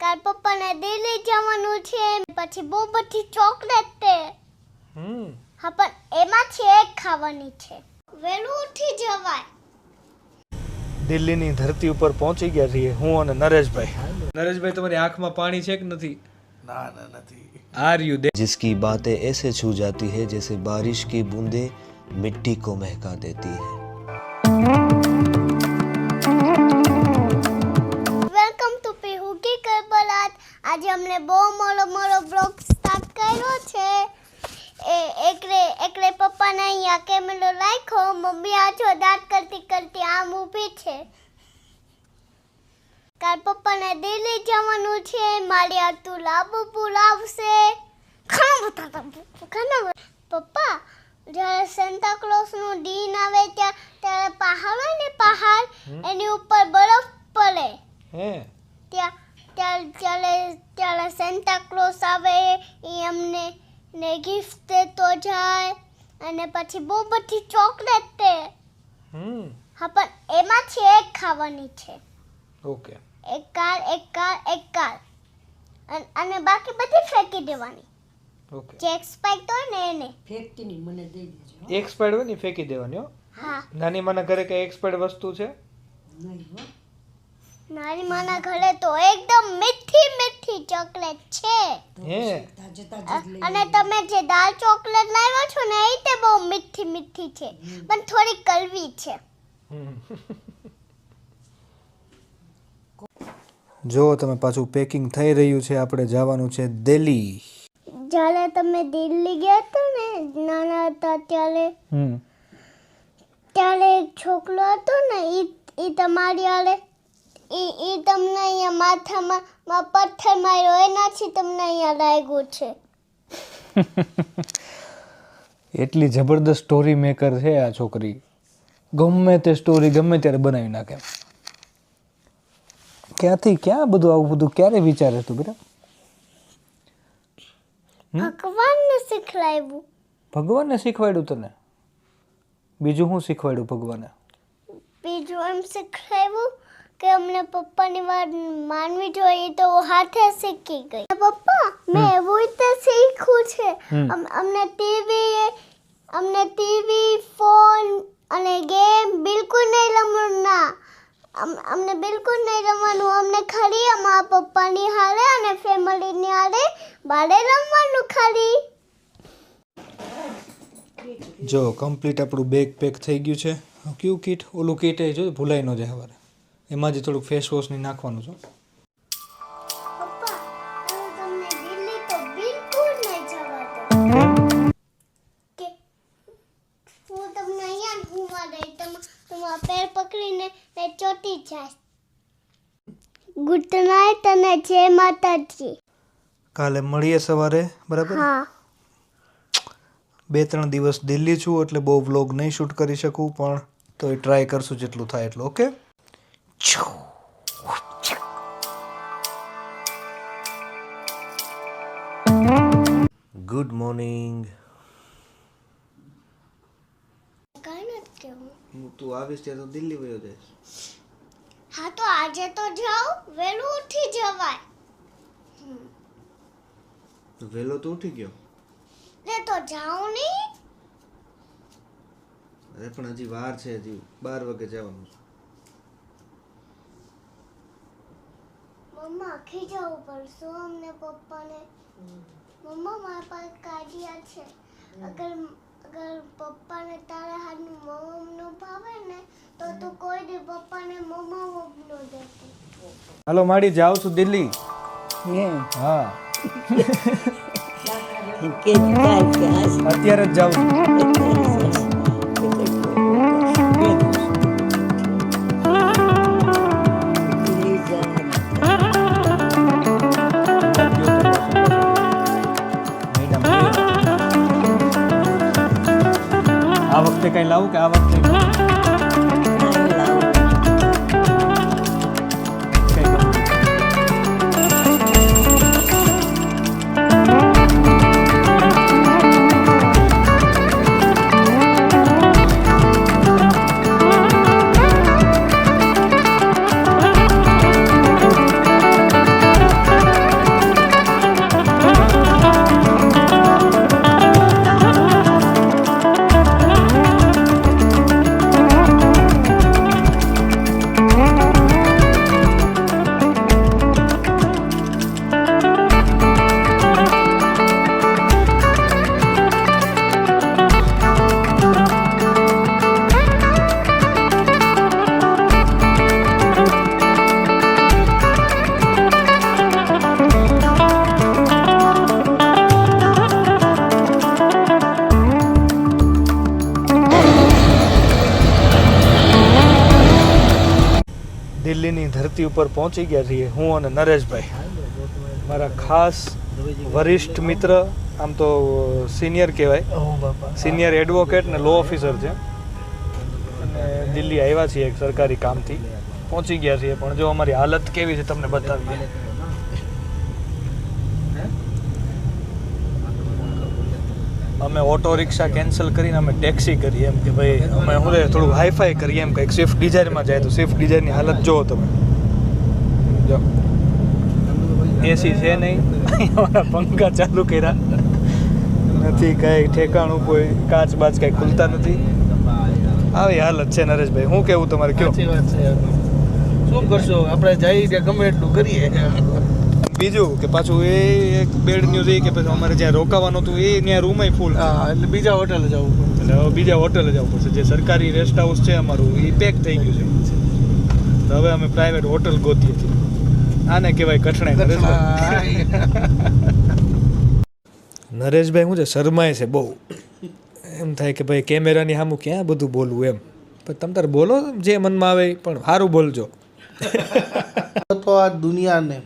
કાલ પપ્પાને દિલ્હી જવાનું છે, પછી બહુ બધી ચોકલેટ છે. હા, પણ એમાંથી એક ખાવાની છે. વહેલું ઉઠી જવાય. દિલ્હીની ધરતી ઉપર પહોંચી ગયા છીએ હું અને નરેશભાઈ. નરેશભાઈ, તમારી આંખમાં પાણી છે કે નથી? ના નથી. આર યુ દે? जिसकी बातें ऐसे छू जाती है जैसे बारिश की बूंदें मिट्टी को महका देती है. વેલકમ ટુ પીહુકી કરબલાત. આજે અમને બહુ મોડો બ્લોગ સ્ટાર્ટ કર્યો છે. એકલે પપ્પાને અહીંયા કેમેરો રાખ્યો. મમ્મી આજો દાંત કરતી આમ ઊભી છે. કાલ પપ્પાને દિલ્હી જવાનું છે. મારી આતું લાબુ પુલાવશે. ઘણા પપ્પા, જ્યારે સેન્ટા ક્લોઝનું દિન આવે ત્યારે પહાડ હોય ને, પહાડ એની ઉપર બરફ પડે. ત્યારે સેન્ટા ક્લોઝ આવે, એ અમને ને ગિફ્ટ દેતો જાય, અને પછી બહુ બધી ચોકલેટ છે. હા, પણ એમાંથી એક ખાવાની છે. ઓકે. એક કાર. અને બાકી બધી ફેંકી દેવાની. ઓકે. જે એક્સપાયર્ડ હોય ને એને ફેંકતી નહીં, મને દઈ દેજો. એક્સપાયર્ડ હોય ને ફેંકી દેવાની હો. હા. નાની માના ઘરે કઈ એક્સપાયર્ડ વસ્તુ છે? નહીં હો. નાની માના ઘરે તો એકદમ મીઠી ચોકલેટ છે. હે? તાજે તાજે જ લઈ અને તમે જે દાળ ચોકલેટ લાવ્યા છો ને, એ તે બહુ મીઠી છે, પણ થોડી કડવી છે. જો તમે પાછું પેકિંગ થઈ રહ્યું છે. આપણે જવાનું છે દિલ્હી. જ્યારે તમે દિલ્હી ગયા હતા ને, નાના હતા ત્યારે એક છોકરો હતો ને, એ તમારી આલે એ તમને અહીંયા માથામાં પથ્થર માર્યો, એનાથી તમને અહીંયા લાગ્યું છે. એટલી જબરદસ્ત સ્ટોરી મેકર છે આ છોકરી. ગમે તે સ્ટોરી ગમે ત્યારે બનાવી નાખે. ક્યાંથી ક્યાં બધું આવું બધું ક્યારે વિચારે તું બેટા? ભગવાનને શીખવાડ્યું. ભગવાને શીખવાડ્યું તને? બીજું શું શીખવાડ્યું ભગવાને? બીજું એમ શીખવાડ્યું કે અમને પપ્પાની વાત માનવી જોઈએ, તો હાથે શીખી ગઈ. પપ્પા, મેં એવું રીતે શીખ્યું છે. અમને ટીવી, ફોન અને ગેમ બિલકુલ નહીં રમવાના. અમને બિલકુલ નહીં રમવાનું. અમને ખાલી અમારા પપ્પાની હારે અને ફેમિલીની હારે બારે રમવાનું ખાલી. જો કમ્પ્લીટ આપણું બેગ પેક થઈ ગયું છે. કયું કીટ? ઓલું કીટ એ જો ભૂલાઈ ન જાય સવારે. એમાં જ થોડુંક ફેસ વોશ ની નાખવાનું છે. પપ્પા, તમને દિલ્હી તો બિલકુલ નહીં જવા દઉં. કે હું તમને અહીંયા ઘૂમવા દઈ, તમારા પેર પકડીને ચોટી જાય. ગુડ નાઇટ અને જય માતાજી. કાલે મળીએ સવારે, બરાબર? હા. 2-3 દિવસ દિલ્હી છું એટલે બહુ વ્લોગ નહીં શૂટ કરી શકું, પણ તોય ટ્રાય કરશું જેટલું થાય એટલું. ઓકે. Good morning. કાંઈ નથી કહેવું. તું આવીશ ત્યારે તો દિલ્હી વયો જઈશ. હા, તો આજે તો જાઓ, વહેલું ઉઠી જવાય. વહેલો તો ઉઠી ગયો. તો જાઓ નહીં. અરે પણ હજી વાર છે, હજી 12 વાગે જવાનું છે. મમ્મા, ખીજાવું પડશે અમને પપ્પાને. મમ્મા, મારા પાસે કાઢિયા છે. અગર પપ્પાને તારા હાથનું મોમનું ભાવે ને, તો તું કોઈ દી પપ્પાને મોમો ન દેતી. હાલો માડી, જાઉં છું દિલ્હી. હા, અત્યારે જ જાઉં છું. આ વખતે કઈ લાવું કે આ વખતે દિલ્હીની ધરતી ઉપર પહોંચી ગયા છીએ હું અને નરેશભાઈ, મારા ખાસ વરિષ્ઠ મિત્ર, આમ તો સિનિયર કહેવાય, સિનિયર એડવોકેટ ને લો ઓફિસર છે. અને દિલ્હી આવ્યા છીએ એક સરકારી કામથી, પહોંચી ગયા છીએ. પણ જો અમારી હાલત કેવી છે તમને બતાવીએ. અમે ઓટો રિક્ષા કેન્સલ કરીને અમે ટેક્સી કરી, એમ કે ભાઈ અમે શું છે થોડું હાઈફાઈ કરીએ, એમ કંઈક સ્વિફ્ટ ડિઝાયરમાં જાય તો સ્વિફ્ટ ડિઝાયરની હાલત જુઓ તમે. જો એસી છે નહીં, પંખા ચાલુ કર્યા નથી, કાંઈ ઠેકાણું કોઈ કાચ બાચ કાંઈ ખુલતા નથી. આવી હાલત છે નરેશભાઈ. શું કેવું તમારે? કયો શું કરશો, આપણે જઈ ત્યાં ગમે એટલું કરીએ. બીજું કે પાછું એ એક બેડ ન્યૂઝ એ કે પછી અમારે જ્યાં રોકાવાનું હતું એ ત્યાં રૂમ ફૂલ, હા, એટલે બીજા હોટલે જવું પડે. એટલે હવે બીજા હોટલે જવું પડશે. જે સરકારી રેસ્ટ હાઉસ છે અમારું એ પેક થઈ ગયું છે. તો હવે અમે પ્રાઇવેટ હોટલ ગોતીએ છીએ. આને કહેવાય કઠણાઈ. નરેશભાઈ શું છે, શરમાય છે બહુ. એમ થાય કે ભાઈ કેમેરાની સામું ક્યાં બધું બોલવું એમ. પણ તમે તારે બોલો જે મનમાં આવે, પણ સારું બોલજો. તો આ દુનિયાને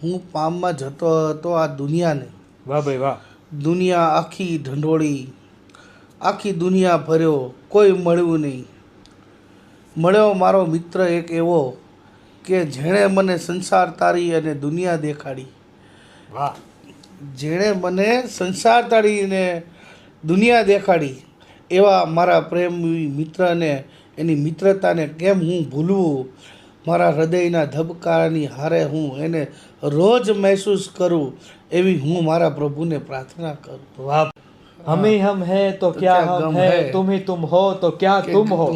હું પામમાં જતો હતો, આ દુનિયાને. વાહ ભાઈ વાહ. દુનિયા આખી ઢંઢોળી, આખી દુનિયા ભર્યો, કોઈ મળ્યું નહીં. મળ્યો મારો મિત્ર એક એવો કે જેણે મને સંસાર તારી અને દુનિયા દેખાડી. વાહ. જેણે મને સંસાર તાળીને દુનિયા દેખાડી, એવા મારા પ્રેમી મિત્રને, એની મિત્રતાને કેમ હું ભૂલવું. મારા હૃદયના ધબકારાની હારે હું એને રોજ મહેસૂસ કરું, એવી હું મારા પ્રભુને પ્રાર્થના કરું. વાહ. हम ही हम है तो क्या हम है, तुम ही तुम हो तो क्या तुम हो.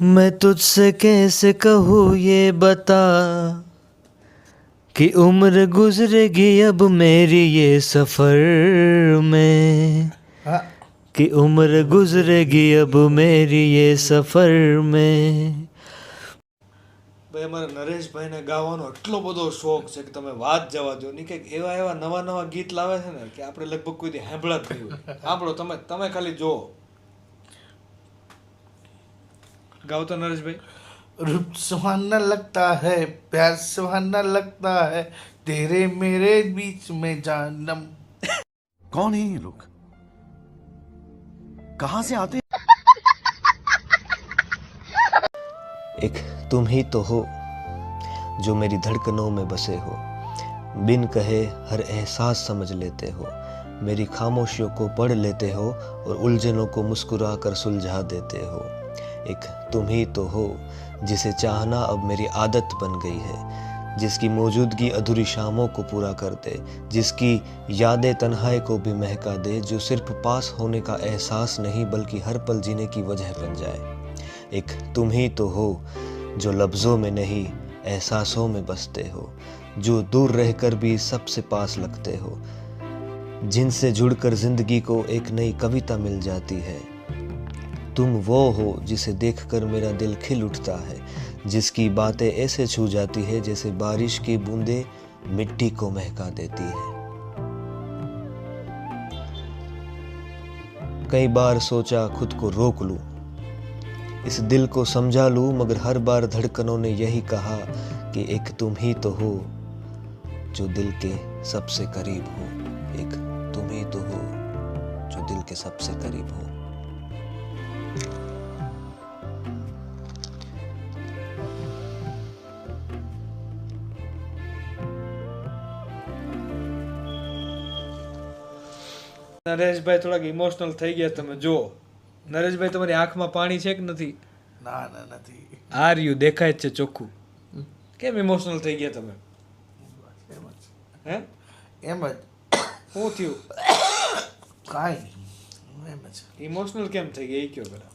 मैं तुझसे कैसे कहूँ ये बता कि उम्र गुजरेगी अब मेरी ये सफर में, कि उम्र गुजरेगी अब मेरी ये सफर में. ભાઈ અમારા નરેશભાઈને ગાવાનો એટલો બધો શોખ છે કે તમે વાત જવા દો. નહીં કંઈક એવા એવા નવા નવા ગીત લાવે છે ને કે આપણે લગભગ કોઈથી સાંભળ્યા જ નહીં હોય. સાંભળો તમે ખાલી જુઓ. ગાઓ તો નરેશભાઈ. रूप सुहाना लगता है, प्यार सुहाना लगता है, तेरे मेरे बीच में जानम. कौन है ये लोग, कहां से आते? एक तुम ही तो हो जो मेरी धड़कनों में बसे हो, बिन कहे हर एहसास समझ लेते हो, मेरी खामोशियों को पढ़ लेते हो और उलझनों को मुस्कुरा कर सुलझा देते हो. एक तुम ही तो हो जिसे चाहना अब मेरी आदत बन गई है, जिसकी मौजूदगी अधूरी शामों को पूरा कर दे, जिसकी यादें तन्हाई को भी महका दे, जो सिर्फ पास होने का एहसास नहीं बल्कि हर पल जीने की वजह बन जाए. एक तुम ही तो हो जो लफ्ज़ों में नहीं एहसासों में बसते हो, जो दूर रहकर भी सबसे पास लगते हो, जिनसे जुड़कर जिंदगी को एक नई कविता मिल जाती है. तुम वो हो जिसे देखकर मेरा दिल खिल उठता है, जिसकी बातें ऐसे छू जाती है जैसे बारिश की बूंदें मिट्टी को महका देती है. कई बार सोचा खुद को रोक लूं, इस दिल को समझा लूं, मगर हर बार धड़कनों ने यही कहा कि एक तुम ही तो हो जो दिल के सबसे करीब हो. एक तुम ही तो हो जो दिल के सबसे करीब हो. નરેશભાઈ થોડાક ઇમોશનલ થઈ ગયા. તમે જુઓ નરેશભાઈ, તમારી આંખમાં પાણી છે કે નથી? ના ના નથી. આ રહ્યું દેખાય જ છે ચોખ્ખું. કેમ ઇમોશનલ થઈ ગયા તમે? હે એમ જ. શું થયું? કાંઈ એમ જ. ઇમોશનલ કેમ થઈ ગયા એ કયો પેલા?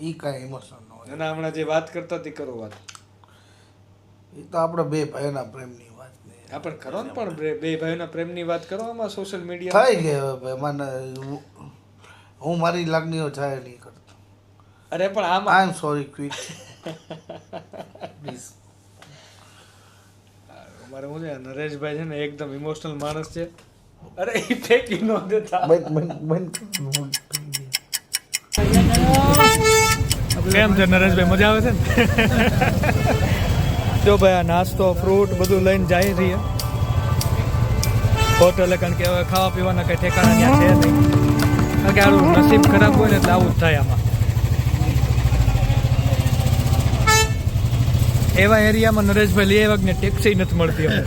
એ કાંઈ ઇમોશન ન હોય. અને હમણાં જે વાત કરતા હતી કરો વાત. એ તો આપણે બે ભાઈના પ્રેમની વાત ને. હા પણ કરો ને, પણ બે ભાઈઓના પ્રેમની વાત કરો આમાં સોશિયલ મીડિયા થઈ ગયો ભાઈ. મને હું મારી લાગણીઓ જાય નહીં કરતો. અરે પણ આમાં આઈ એમ સોરી ક્વિક પ્લીઝ. અમારે શું છે, નરેશભાઈ છે ને એકદમ ઇમોશનલ માણસ છે. અરે એ ફેંકી ન દેતા. બંધ બંધ બંધ. કેમ છે નરેશભાઈ, મજા આવે છે ને? જો ભાઈ આ નાસ્તો ફ્રૂટ બધું લઈને જાય રહીએ હોટલે, કારણ કે હવે ખાવા પીવાના કંઈ ઠેકાણા ત્યાં છે નહીં, કારણ કે આવું નસીબ ખરાબ હોય ને એટલે આવું જ થાય આમાં. એવા એરિયામાં નરેશભાઈ લઈ આવ્યા ને ટેક્સી નથી મળતી અમને.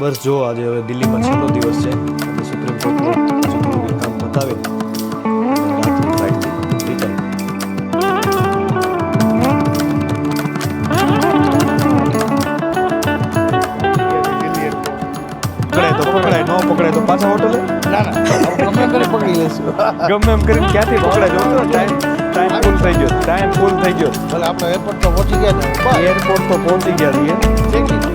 બસ જો આજે હવે દિલ્હીમાં છેલ્લો દિવસ છે, અને સુપ્રીમ કોર્ટનું કામ બતાવે રાતની ફ્લાઇટથી રિટર્ન. પકડાય તો પકડાય, ન પકડાય તો પાછા હોટલે. ના ગમે કરે પકડી લેશું. ગમે એમ કરીને ક્યાંથી પકડાય? જો ટાઈમ ફૂલ થઈ ગયો, ટાઈમ ફૂલ થઈ ગયો. ભલે આપણે એરપોર્ટ તો પહોંચી ગયા ને, એરપોર્ટ તો પહોંચી ગયા છીએ. ઠીક.